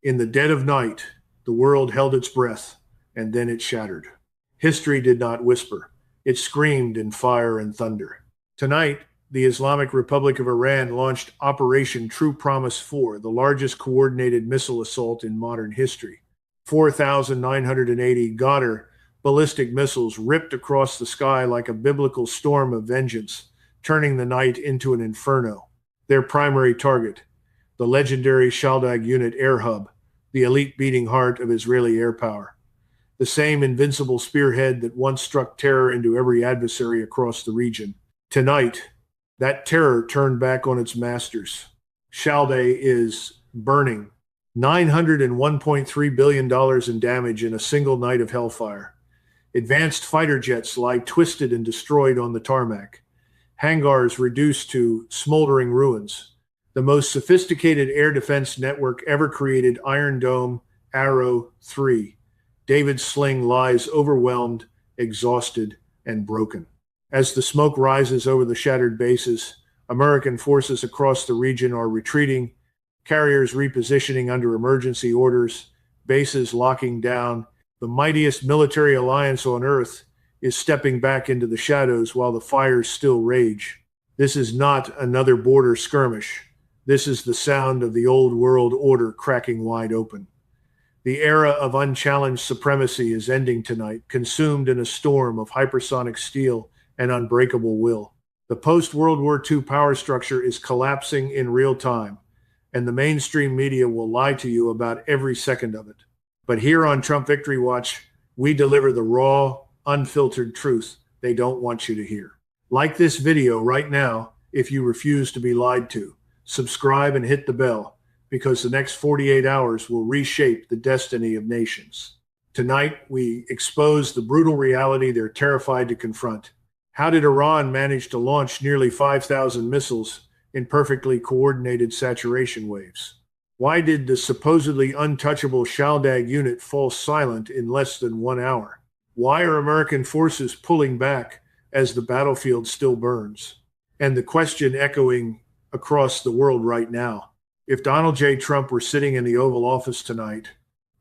In the dead of night, the world held its breath, and then it shattered. History did not whisper. It screamed in fire and thunder. Tonight, the Islamic Republic of Iran launched Operation True Promise 4, the largest coordinated missile assault in modern history. 4,980 Ghadr ballistic missiles ripped across the sky like a biblical storm of vengeance, turning the night into an inferno. Their primary target, the legendary Shaldag Unit Air Hub, the elite beating heart of Israeli air power. The same invincible spearhead that once struck terror into every adversary across the region. Tonight, that terror turned back on its masters. Shalday is burning. $901.3 billion in damage in a single night of hellfire. Advanced fighter jets lie twisted and destroyed on the tarmac. Hangars reduced to smoldering ruins. The most sophisticated air defense network ever created, Iron Dome Arrow 3. David's sling lies overwhelmed, exhausted, and broken. As the smoke rises over the shattered bases, American forces across the region are retreating, carriers repositioning under emergency orders, bases locking down. The mightiest military alliance on Earth is stepping back into the shadows while the fires still rage. This is not another border skirmish. This is the sound of the old world order cracking wide open. The era of unchallenged supremacy is ending tonight, consumed in a storm of hypersonic steel and unbreakable will. The post-World War II power structure is collapsing in real time, and the mainstream media will lie to you about every second of it. But here on Trump Victory Watch, we deliver the raw, unfiltered truth they don't want you to hear. Like this video right now if you refuse to be lied to. Subscribe and hit the bell, because the next 48 hours will reshape the destiny of nations. Tonight, we expose the brutal reality they're terrified to confront. How did Iran manage to launch nearly 5,000 missiles in perfectly coordinated saturation waves? Why did the supposedly untouchable Shaldag unit fall silent in less than 1 hour? Why are American forces pulling back as the battlefield still burns? And the question echoing across the world right now: if Donald J. Trump were sitting in the Oval Office tonight,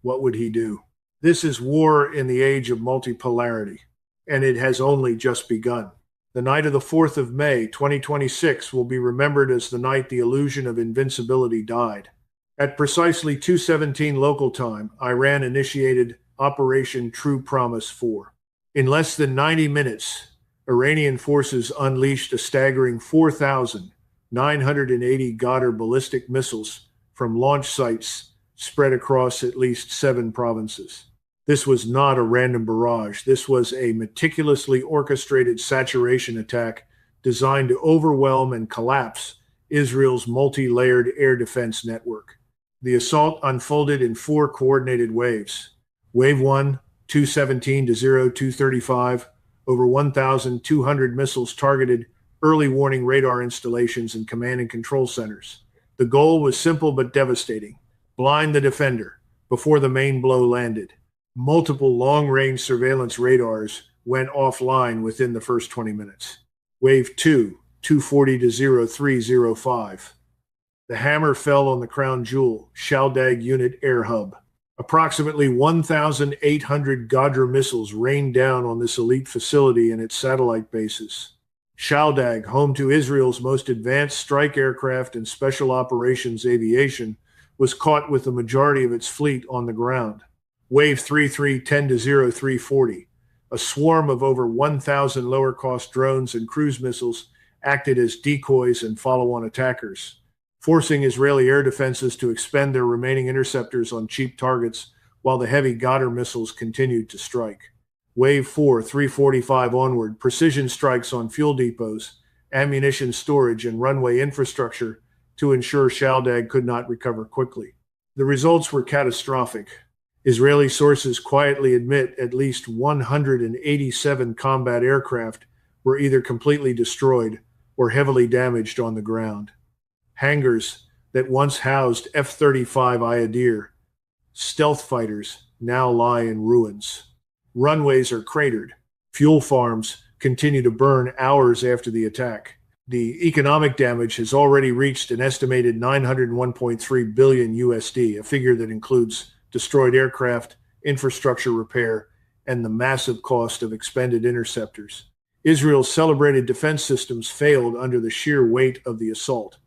what would he do? This is war in the age of multipolarity, and it has only just begun. The night of the 4th of May, 2026 will be remembered as the night the illusion of invincibility died. At precisely 2:17 local time, Iran initiated Operation True Promise 4. In less than 90 minutes, Iranian forces unleashed a staggering 4,980 Ghadr ballistic missiles from launch sites spread across at least 7 provinces. This was not a random barrage. This was a meticulously orchestrated saturation attack designed to overwhelm and collapse Israel's multi-layered air defense network. The assault unfolded in 4 coordinated waves. Wave 1, 2:17 to 02:35, over 1,200 missiles targeted early warning radar installations and command and control centers. The goal was simple but devastating: blind the defender before the main blow landed. Multiple long-range surveillance radars went offline within the first 20 minutes. Wave 2, 2:40 to 03:05. The hammer fell on the crown jewel, Shaldag Unit Air Hub. Approximately 1,800 Ghadr missiles rained down on this elite facility and its satellite bases. Shaldag, home to Israel's most advanced strike aircraft and special operations aviation, was caught with the majority of its fleet on the ground. Wave 3310 to 0340. A swarm of over 1,000 lower-cost drones and cruise missiles acted as decoys and follow-on attackers, forcing Israeli air defenses to expend their remaining interceptors on cheap targets while the heavy Ghadr missiles continued to strike. Wave 4, 345 onward, precision strikes on fuel depots, ammunition storage, and runway infrastructure to ensure Shaldag could not recover quickly. The results were catastrophic. Israeli sources quietly admit at least 187 combat aircraft were either completely destroyed or heavily damaged on the ground. Hangars that once housed F-35 Ghadr stealth fighters now lie in ruins. Runways are cratered. Fuel farms continue to burn hours after the attack. The economic damage has already reached an estimated 901.3 billion USD, a figure that includes destroyed aircraft, infrastructure repair, and the massive cost of expended interceptors. Israel's celebrated defense systems failed under the sheer weight of the assault.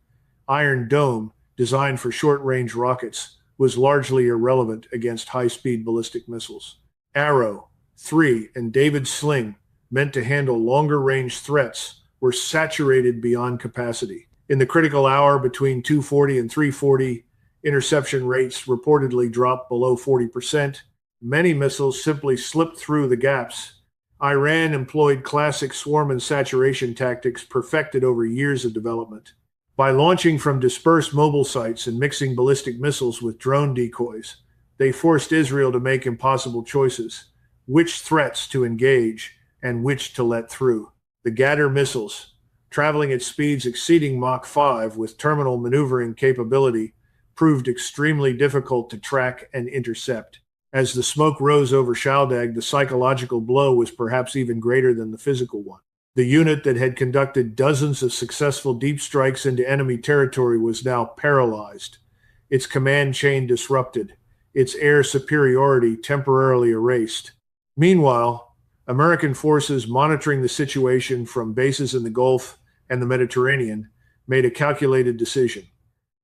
Iron Dome, designed for short-range rockets, was largely irrelevant against high-speed ballistic missiles. Arrow, 3, and David's Sling, meant to handle longer-range threats, were saturated beyond capacity. In the critical hour between 240 and 340, interception rates reportedly dropped below 40%. Many missiles simply slipped through the gaps. Iran employed classic swarm and saturation tactics perfected over years of development. By launching from dispersed mobile sites and mixing ballistic missiles with drone decoys, they forced Israel to make impossible choices: which threats to engage and which to let through. The Ghadr missiles, traveling at speeds exceeding Mach 5 with terminal maneuvering capability, proved extremely difficult to track and intercept. As the smoke rose over Shaldag, the psychological blow was perhaps even greater than the physical one. The unit that had conducted dozens of successful deep strikes into enemy territory was now paralyzed, its command chain disrupted, its air superiority temporarily erased. Meanwhile, American forces monitoring the situation from bases in the Gulf and the Mediterranean made a calculated decision.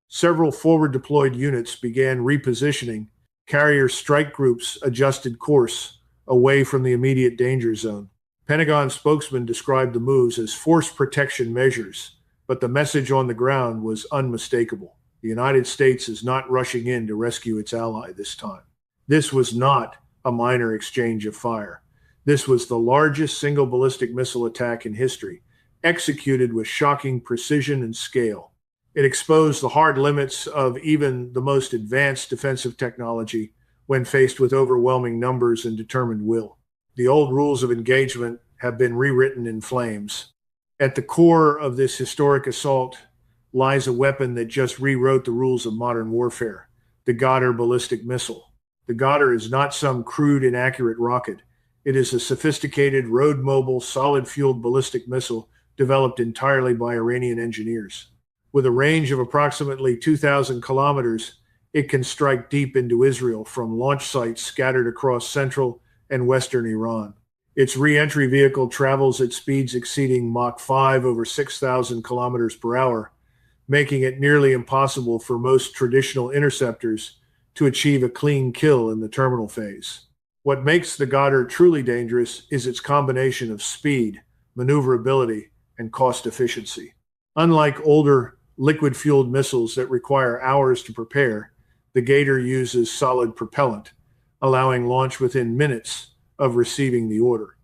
Several forward-deployed units began repositioning. Carrier strike groups adjusted course away from the immediate danger zone. Pentagon spokesman described the moves as force protection measures, but the message on the ground was unmistakable. The United States is not rushing in to rescue its ally this time. This was not a minor exchange of fire. This was the largest single ballistic missile attack in history, executed with shocking precision and scale. It exposed the hard limits of even the most advanced defensive technology when faced with overwhelming numbers and determined will. The old rules of engagement have been rewritten in flames. At the core of this historic assault lies a weapon that just rewrote the rules of modern warfare: the Ghadr ballistic missile. The Ghadr is not some crude, inaccurate rocket. It is a sophisticated, road-mobile, solid-fueled ballistic missile developed entirely by Iranian engineers. With a range of approximately 2,000 kilometers, it can strike deep into Israel from launch sites scattered across central and western Iran. Its re-entry vehicle travels at speeds exceeding Mach 5 over 6,000 kilometers per hour, making it nearly impossible for most traditional interceptors to achieve a clean kill in the terminal phase. What makes the Ghadr truly dangerous is its combination of speed, maneuverability, and cost efficiency. Unlike older liquid-fueled missiles that require hours to prepare, the Ghadr uses solid propellant, allowing launch within minutes of receiving the order.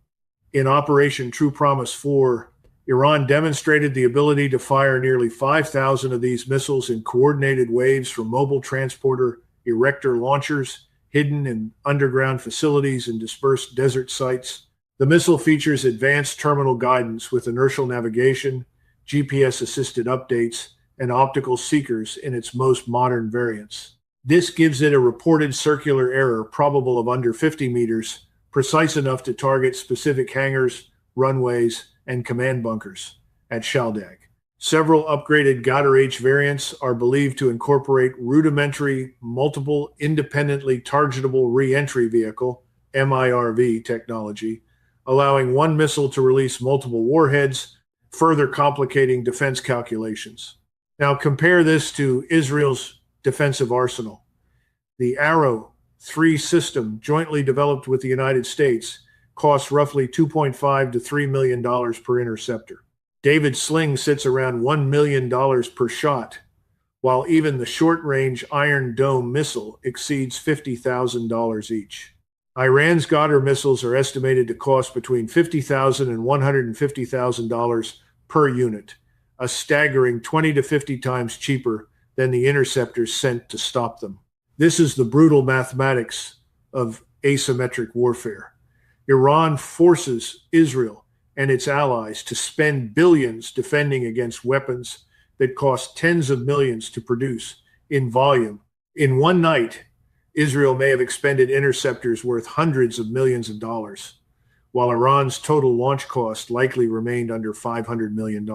In Operation True Promise 4, Iran demonstrated the ability to fire nearly 5,000 of these missiles in coordinated waves from mobile transporter erector launchers hidden in underground facilities and dispersed desert sites. The missile features advanced terminal guidance with inertial navigation, GPS-assisted updates, and optical seekers in its most modern variants. This gives it a reported circular error probable of under 50 meters, precise enough to target specific hangars, runways, and command bunkers at Shaldag. Several upgraded Ghadr H variants are believed to incorporate rudimentary, multiple, independently targetable re-entry vehicle, MIRV technology, allowing one missile to release multiple warheads, further complicating defense calculations. Now compare this to Israel's defensive arsenal. The Arrow 3 system, jointly developed with the United States, costs roughly $2.5 to $3 million per interceptor. David's Sling sits around $1 million per shot, while even the short-range Iron Dome missile exceeds $50,000 each. Iran's Ghadr missiles are estimated to cost between $50,000 and $150,000 per unit, a staggering 20 to 50 times cheaper than the interceptors sent to stop them. This is the brutal mathematics of asymmetric warfare. Iran forces Israel and its allies to spend billions defending against weapons that cost tens of millions to produce in volume. In one night, Israel may have expended interceptors worth hundreds of millions of dollars, while Iran's total launch cost likely remained under $500 million.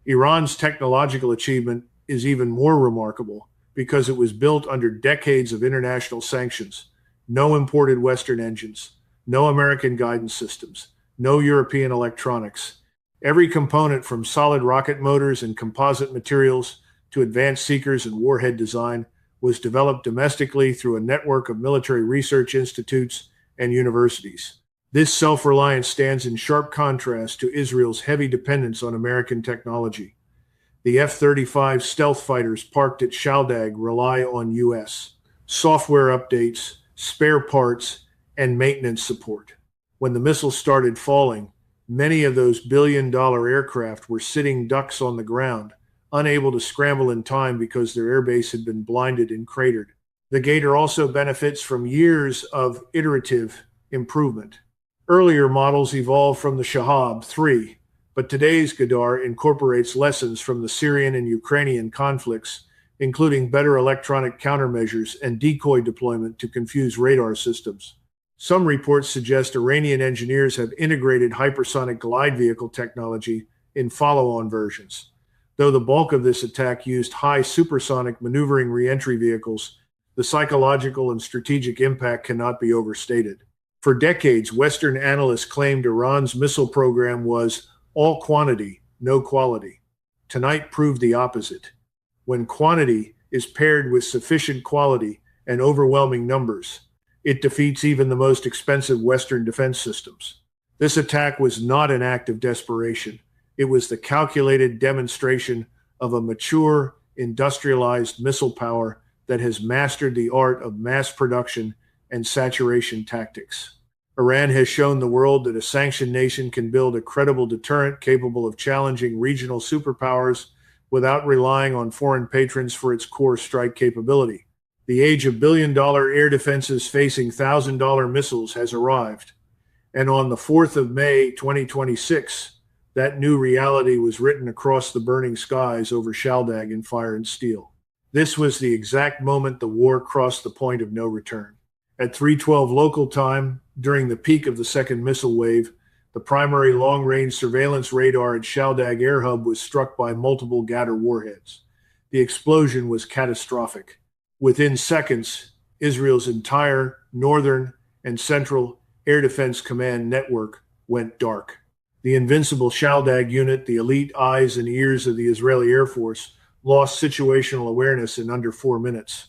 Iran's technological achievement is even more remarkable because it was built under decades of international sanctions. No imported Western engines, no American guidance systems, no European electronics. Every component from solid rocket motors and composite materials to advanced seekers and warhead design was developed domestically through a network of military research institutes and universities. This self reliance stands in sharp contrast to Israel's heavy dependence on American technology. The F 35 stealth fighters parked at Shaldag rely on U.S. software updates, spare parts, and maintenance support. When the missiles started falling, many of those billion-dollar aircraft were sitting ducks on the ground, unable to scramble in time because their airbase had been blinded and cratered. The Ghadr also benefits from years of iterative improvement. Earlier models evolved from the Shahab 3, but today's Ghadr incorporates lessons from the Syrian and Ukrainian conflicts, including better electronic countermeasures and decoy deployment to confuse radar systems. Some reports suggest Iranian engineers have integrated hypersonic glide vehicle technology in follow-on versions. Though the bulk of this attack used high supersonic maneuvering re-entry vehicles, the psychological and strategic impact cannot be overstated. For decades, Western analysts claimed Iran's missile program was all quantity, no quality. Tonight proved the opposite. When quantity is paired with sufficient quality and overwhelming numbers, it defeats even the most expensive Western defense systems. This attack was not an act of desperation. It was the calculated demonstration of a mature, industrialized missile power that has mastered the art of mass production and saturation tactics. Iran has shown the world that a sanctioned nation can build a credible deterrent capable of challenging regional superpowers without relying on foreign patrons for its core strike capability. The age of billion-dollar air defenses facing $1,000 missiles has arrived, and on the 4th of May, 2026, that new reality was written across the burning skies over Shaldag in fire and steel. This was the exact moment the war crossed the point of no return. At 3:12 local time, during the peak of the second missile wave, the primary long-range surveillance radar at Shaldag Air Hub was struck by multiple Ghadr warheads. The explosion was catastrophic. Within seconds, Israel's entire northern and central air defense command network went dark. The invincible Shaldag unit, the elite eyes and ears of the Israeli Air Force, lost situational awareness in under 4 minutes.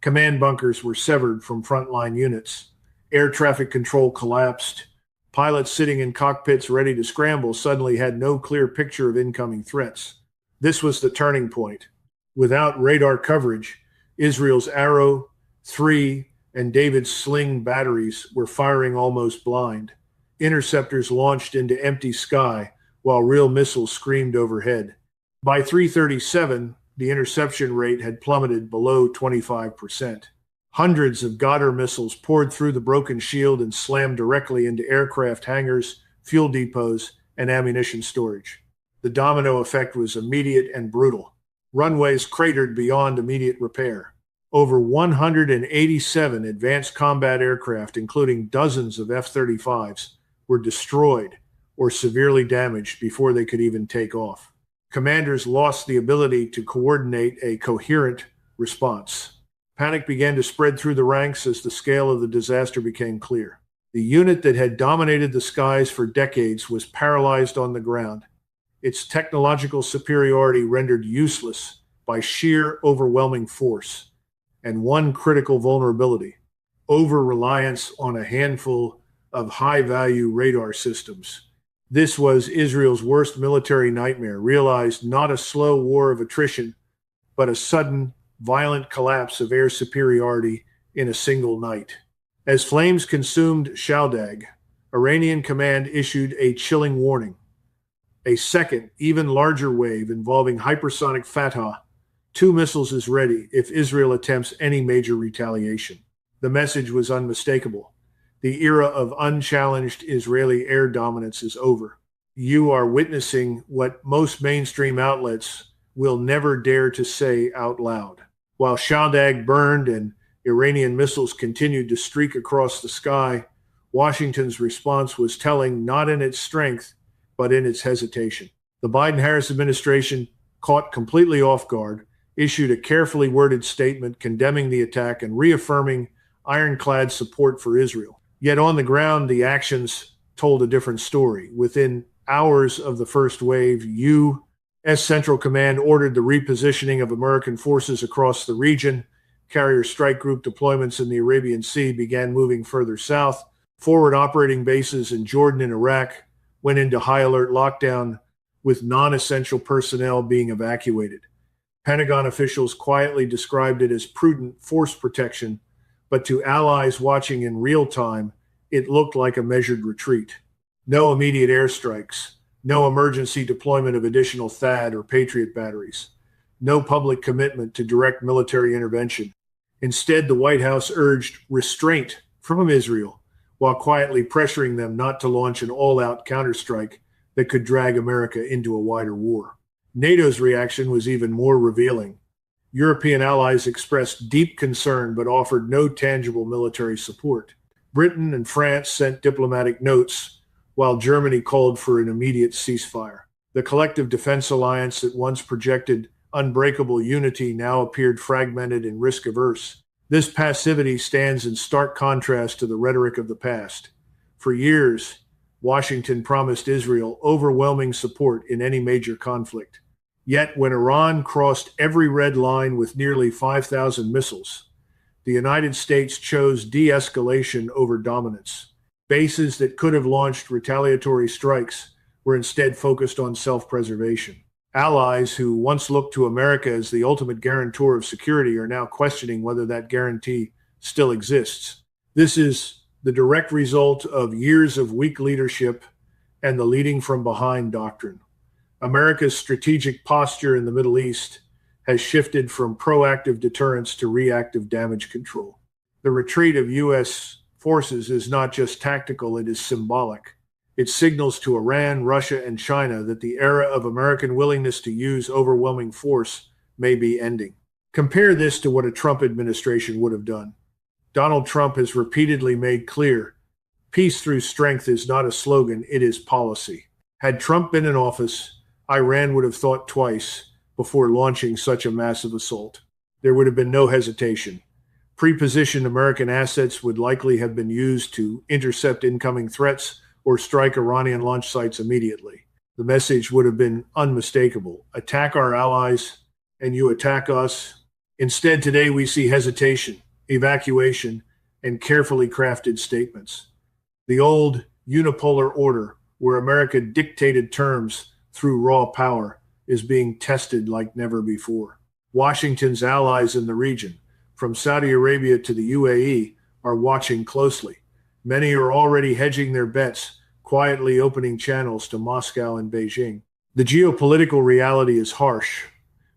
Command bunkers were severed from frontline units. Air traffic control collapsed. Pilots sitting in cockpits ready to scramble suddenly had no clear picture of incoming threats. This was the turning point. Without radar coverage, Israel's Arrow, 3, and David's Sling batteries were firing almost blind. Interceptors launched into empty sky while real missiles screamed overhead. By 3:37, the interception rate had plummeted below 25%. Hundreds of Ghadr missiles poured through the broken shield and slammed directly into aircraft hangars, fuel depots, and ammunition storage. The domino effect was immediate and brutal. Runways cratered beyond immediate repair. Over 187 advanced combat aircraft, including dozens of F-35s, were destroyed or severely damaged before they could even take off. Commanders lost the ability to coordinate a coherent response. Panic began to spread through the ranks as the scale of the disaster became clear. The unit that had dominated the skies for decades was paralyzed on the ground, its technological superiority rendered useless by sheer overwhelming force, and one critical vulnerability: over-reliance on a handful of high-value radar systems. This was Israel's worst military nightmare, realized not a slow war of attrition, but a sudden, violent collapse of air superiority in a single night. As flames consumed Shaldag, Iranian command issued a chilling warning. A second, even larger wave involving hypersonic Fatah, 2 missiles is ready if Israel attempts any major retaliation. The message was unmistakable. The era of unchallenged Israeli air dominance is over. You are witnessing what most mainstream outlets will never dare to say out loud. While Shaldag burned and Iranian missiles continued to streak across the sky, Washington's response was telling, not in its strength, but in its hesitation. The Biden-Harris administration, caught completely off guard, issued a carefully worded statement condemning the attack and reaffirming ironclad support for Israel. Yet on the ground, the actions told a different story. Within hours of the first wave, U.S. Central Command ordered the repositioning of American forces across the region. Carrier strike group deployments in the Arabian Sea began moving further south. Forward operating bases in Jordan and Iraq went into high alert lockdown, with non-essential personnel being evacuated. Pentagon officials quietly described it as prudent force protection, but to allies watching in real time, it looked like a measured retreat. No immediate airstrikes, no emergency deployment of additional THAAD or Patriot batteries, no public commitment to direct military intervention. Instead, the White House urged restraint from Israel, while quietly pressuring them not to launch an all-out counterstrike that could drag America into a wider war. NATO's reaction was even more revealing. European allies expressed deep concern but offered no tangible military support. Britain and France sent diplomatic notes, while Germany called for an immediate ceasefire. The collective defense alliance that once projected unbreakable unity now appeared fragmented and risk-averse. This passivity stands in stark contrast to the rhetoric of the past. For years, Washington promised Israel overwhelming support in any major conflict. Yet when Iran crossed every red line with nearly 5,000 missiles, the United States chose de-escalation over dominance. Bases that could have launched retaliatory strikes were instead focused on self-preservation. Allies who once looked to America as the ultimate guarantor of security are now questioning whether that guarantee still exists. This is the direct result of years of weak leadership and the leading from behind doctrine. America's strategic posture in the Middle East has shifted from proactive deterrence to reactive damage control. The retreat of U.S. forces is not just tactical, it is symbolic. It signals to Iran, Russia, and China that the era of American willingness to use overwhelming force may be ending. Compare this to what a Trump administration would have done. Donald Trump has repeatedly made clear, peace through strength is not a slogan, it is policy. Had Trump been in office, Iran would have thought twice before launching such a massive assault. There would have been no hesitation. Pre-positioned American assets would likely have been used to intercept incoming threats or strike Iranian launch sites immediately. The message would have been unmistakable. Attack our allies, and you attack us. Instead, today we see hesitation, evacuation, and carefully crafted statements. The old unipolar order, where America dictated terms through raw power, is being tested like never before. Washington's allies in the region, from Saudi Arabia to the UAE, are watching closely. Many are already hedging their bets, quietly opening channels to Moscow and Beijing. The geopolitical reality is harsh.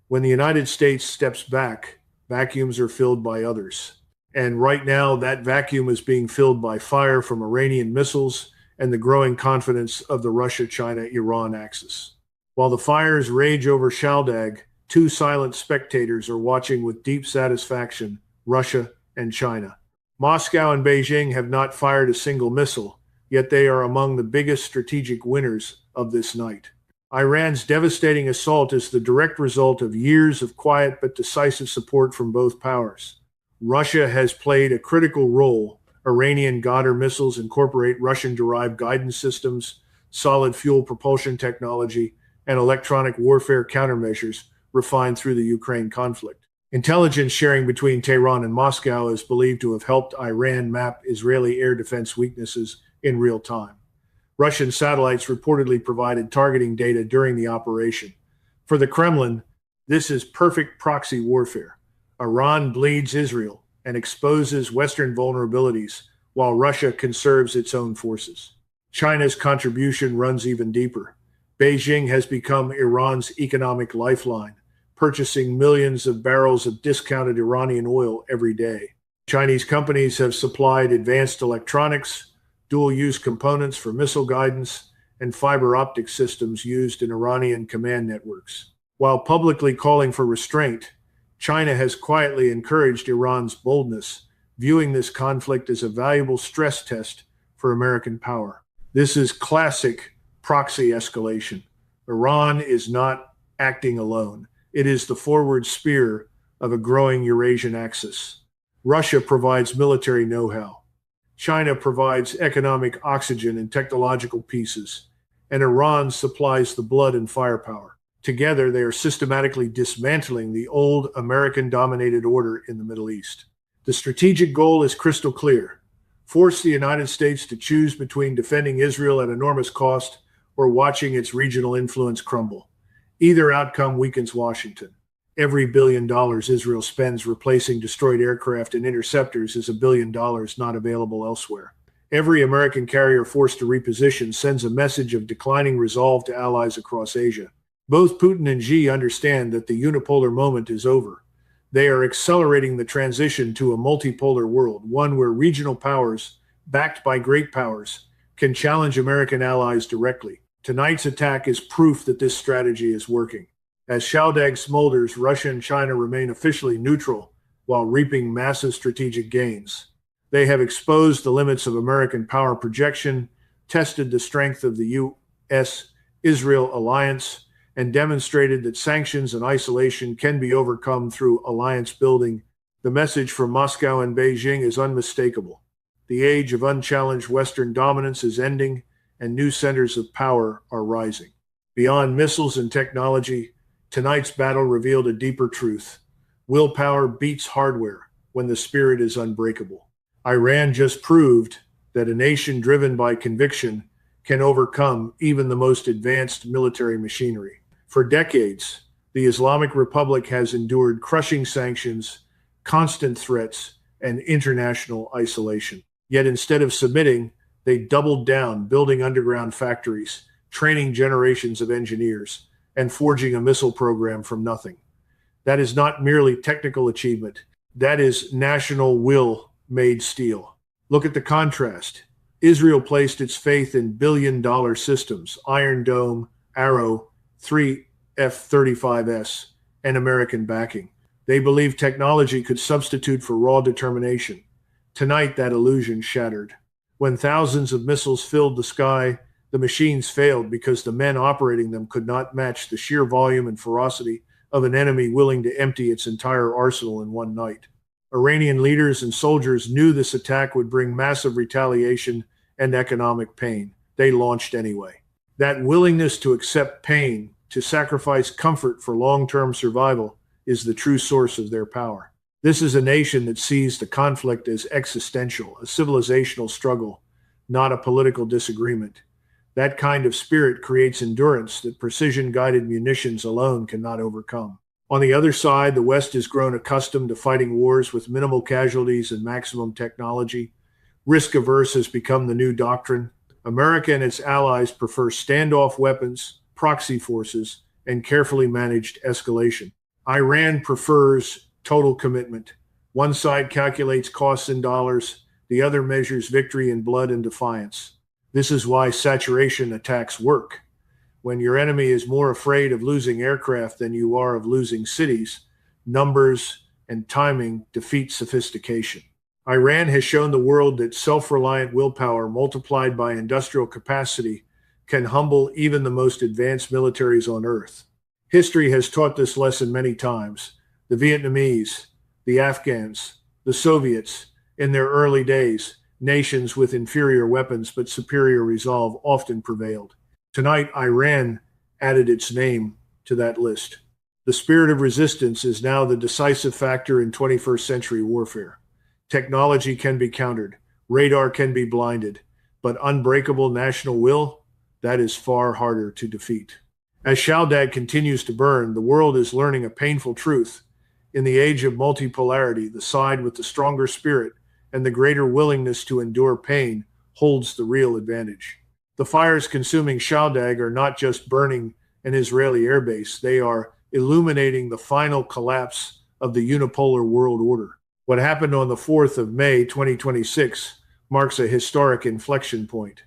When the United States steps back, vacuums are filled by others. And right now, that vacuum is being filled by fire from Iranian missiles and the growing confidence of the Russia-China-Iran axis. While the fires rage over Shaldag, two silent spectators are watching with deep satisfaction: Russia and China. Moscow and Beijing have not fired a single missile, yet they are among the biggest strategic winners of this night. Iran's devastating assault is the direct result of years of quiet but decisive support from both powers. Russia has played a critical role. Iranian Ghadr missiles incorporate Russian-derived guidance systems, solid fuel propulsion technology, and electronic warfare countermeasures refined through the Ukraine conflict. Intelligence sharing between Tehran and Moscow is believed to have helped Iran map Israeli air defense weaknesses in real time. Russian satellites reportedly provided targeting data during the operation. For the Kremlin, this is perfect proxy warfare. Iran bleeds Israel and exposes Western vulnerabilities, while Russia conserves its own forces. China's contribution runs even deeper. Beijing has become Iran's economic lifeline, purchasing millions of barrels of discounted Iranian oil every day. Chinese companies have supplied advanced electronics, dual-use components for missile guidance, and fiber optic systems used in Iranian command networks. While publicly calling for restraint, China has quietly encouraged Iran's boldness, viewing this conflict as a valuable stress test for American power. This is classic proxy escalation. Iran is not acting alone. It is the forward spear of a growing Eurasian axis. Russia provides military know-how. China provides economic oxygen and technological pieces, and Iran supplies the blood and firepower. Together, they are systematically dismantling the old American-dominated order in the Middle East. The strategic goal is crystal clear: force the United States to choose between defending Israel at enormous cost or watching its regional influence crumble. Either outcome weakens Washington. Every $1 billion Israel spends replacing destroyed aircraft and interceptors is $1 billion not available elsewhere. Every American carrier forced to reposition sends a message of declining resolve to allies across Asia. Both Putin and Xi understand that the unipolar moment is over. They are accelerating the transition to a multipolar world, one where regional powers, backed by great powers, can challenge American allies directly. Tonight's attack is proof that this strategy is working. As Shaldag smolders, Russia and China remain officially neutral while reaping massive strategic gains. They have exposed the limits of American power projection, tested the strength of the U.S.-Israel alliance, and demonstrated that sanctions and isolation can be overcome through alliance building. The message from Moscow and Beijing is unmistakable. The age of unchallenged Western dominance is ending, and new centers of power are rising. Beyond missiles and technology, tonight's battle revealed a deeper truth. Willpower beats hardware when the spirit is unbreakable. Iran just proved that a nation driven by conviction can overcome even the most advanced military machinery. For decades, the Islamic Republic has endured crushing sanctions, constant threats, and international isolation. Yet instead of submitting, they doubled down, building underground factories, training generations of engineers, and forging a missile program from nothing. That is not merely technical achievement. That is national will made steel. Look at the contrast. Israel placed its faith in billion-dollar systems, Iron Dome, Arrow, 3 F-35S, and American backing. They believed technology could substitute for raw determination. Tonight, that illusion shattered. When thousands of missiles filled the sky, the machines failed because the men operating them could not match the sheer volume and ferocity of an enemy willing to empty its entire arsenal in one night. Iranian leaders and soldiers knew this attack would bring massive retaliation and economic pain. They launched anyway. That willingness to accept pain, to sacrifice comfort for long-term survival, is the true source of their power. This is a nation that sees the conflict as existential, a civilizational struggle, not a political disagreement. That kind of spirit creates endurance that precision-guided munitions alone cannot overcome. On the other side, the West has grown accustomed to fighting wars with minimal casualties and maximum technology. Risk-averse has become the new doctrine. America and its allies prefer standoff weapons, proxy forces, and carefully managed escalation. Iran prefers total commitment. One side calculates costs in dollars, the other measures victory in blood and defiance. This is why saturation attacks work. When your enemy is more afraid of losing aircraft than you are of losing cities, numbers and timing defeat sophistication. Iran has shown the world that self-reliant willpower multiplied by industrial capacity can humble even the most advanced militaries on Earth. History has taught this lesson many times. The Vietnamese, the Afghans, the Soviets, in their early days, nations with inferior weapons but superior resolve often prevailed. Tonight, Iran added its name to that list. The spirit of resistance is now the decisive factor in 21st century warfare. Technology can be countered, radar can be blinded, but unbreakable national will, that is far harder to defeat. As Shaldag continues to burn, the world is learning a painful truth. In the age of multipolarity, the side with the stronger spirit and the greater willingness to endure pain holds the real advantage. The fires consuming Shaldag are not just burning an Israeli airbase, they are illuminating the final collapse of the unipolar world order. What happened on the 4th of May 2026 marks a historic inflection point.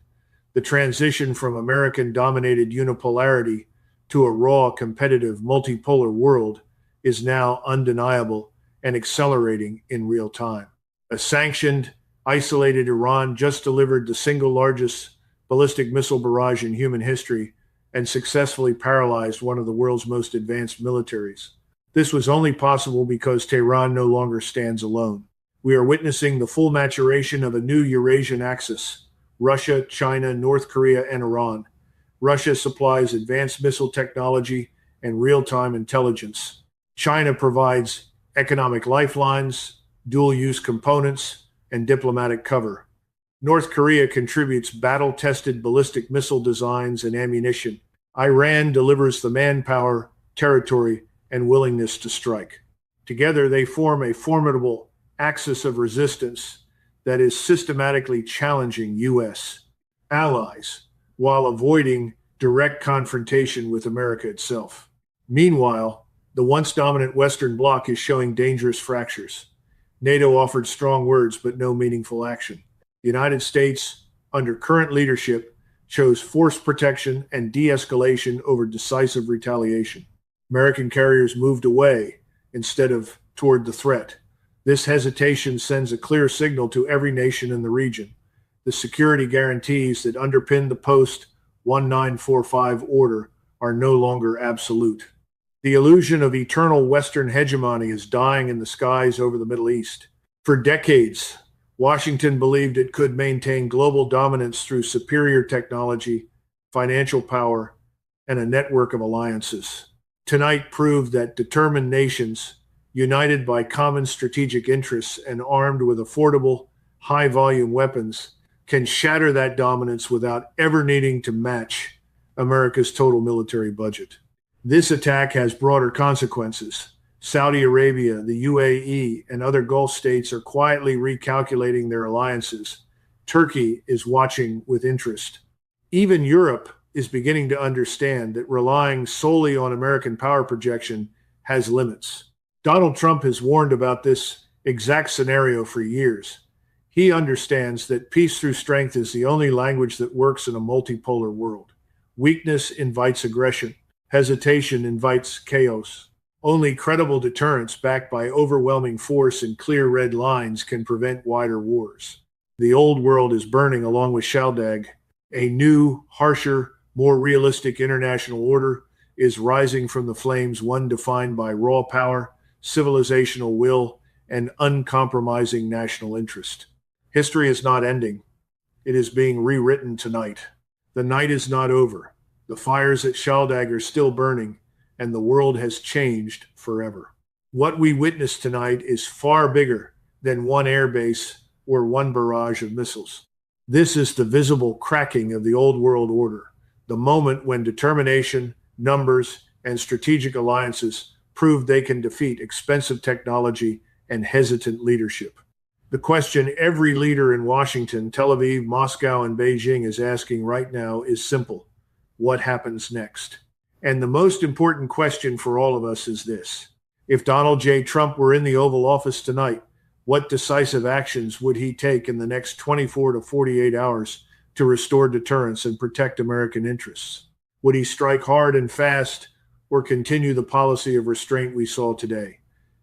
The transition from American-dominated unipolarity to a raw, competitive, multipolar world is now undeniable and accelerating in real time. A sanctioned, isolated Iran just delivered the single largest ballistic missile barrage in human history and successfully paralyzed one of the world's most advanced militaries. This was only possible because Tehran no longer stands alone. We are witnessing the full maturation of a new Eurasian axis: Russia, China, North Korea, and Iran. Russia supplies advanced missile technology and real-time intelligence. China provides economic lifelines, dual-use components, and diplomatic cover. North Korea contributes battle-tested ballistic missile designs and ammunition. Iran delivers the manpower, territory, and willingness to strike. Together, they form a formidable axis of resistance that is systematically challenging U.S. allies while avoiding direct confrontation with America itself. Meanwhile, the once dominant Western bloc is showing dangerous fractures. NATO offered strong words but no meaningful action. The United States, under current leadership, chose force protection and de-escalation over decisive retaliation. American carriers moved away instead of toward the threat. This hesitation sends a clear signal to every nation in the region. The security guarantees that underpin the post-1945 order are no longer absolute. The illusion of eternal Western hegemony is dying in the skies over the Middle East. For decades, Washington believed it could maintain global dominance through superior technology, financial power, and a network of alliances. Tonight proved that determined nations, united by common strategic interests and armed with affordable, high-volume weapons, can shatter that dominance without ever needing to match America's total military budget. This attack has broader consequences. Saudi Arabia, the UAE, and other Gulf states are quietly recalculating their alliances. Turkey is watching with interest. Even Europe is beginning to understand that relying solely on American power projection has limits. Donald Trump has warned about this exact scenario for years. He understands that peace through strength is the only language that works in a multipolar world. Weakness invites aggression. Hesitation invites chaos. Only credible deterrence backed by overwhelming force and clear red lines can prevent wider wars. The old world is burning along with Shaldag. A new, harsher, more realistic international order is rising from the flames, one defined by raw power, civilizational will, and uncompromising national interest. History is not ending. It is being rewritten tonight. The night is not over. The fires at Shaldag are still burning, and the world has changed forever. What we witness tonight is far bigger than one airbase or one barrage of missiles. This is the visible cracking of the old world order, the moment when determination, numbers, and strategic alliances prove they can defeat expensive technology and hesitant leadership. The question every leader in Washington, Tel Aviv, Moscow, and Beijing is asking right now is simple: what happens next? And the most important question for all of us is this: if Donald J. Trump were in the Oval Office tonight, what decisive actions would he take in the next 24 to 48 hours to restore deterrence and protect American interests? Would he strike hard and fast or continue the policy of restraint we saw today?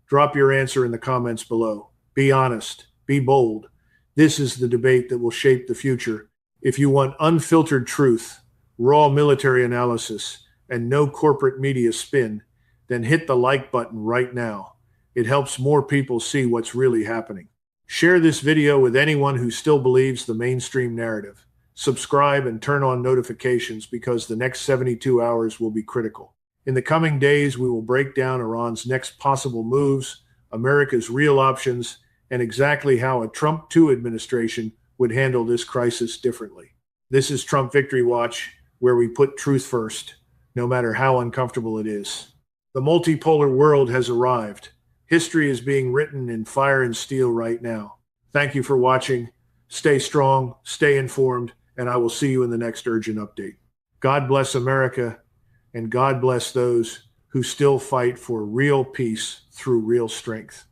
Drop your answer in the comments below. Be honest. Be bold. This is the debate that will shape the future. If you want unfiltered truth, raw military analysis, and no corporate media spin, then hit the like button right now. It helps more people see what's really happening. Share this video with anyone who still believes the mainstream narrative. Subscribe and turn on notifications because the next 72 hours will be critical. In the coming days, we will break down Iran's next possible moves, America's real options, and exactly how a Trump 2 administration would handle this crisis differently. This is Trump Victory Watch, where we put truth first, no matter how uncomfortable it is. The multipolar world has arrived. History is being written in fire and steel right now. Thank you for watching. Stay strong, stay informed, and I will see you in the next urgent update. God bless America, and God bless those who still fight for real peace through real strength.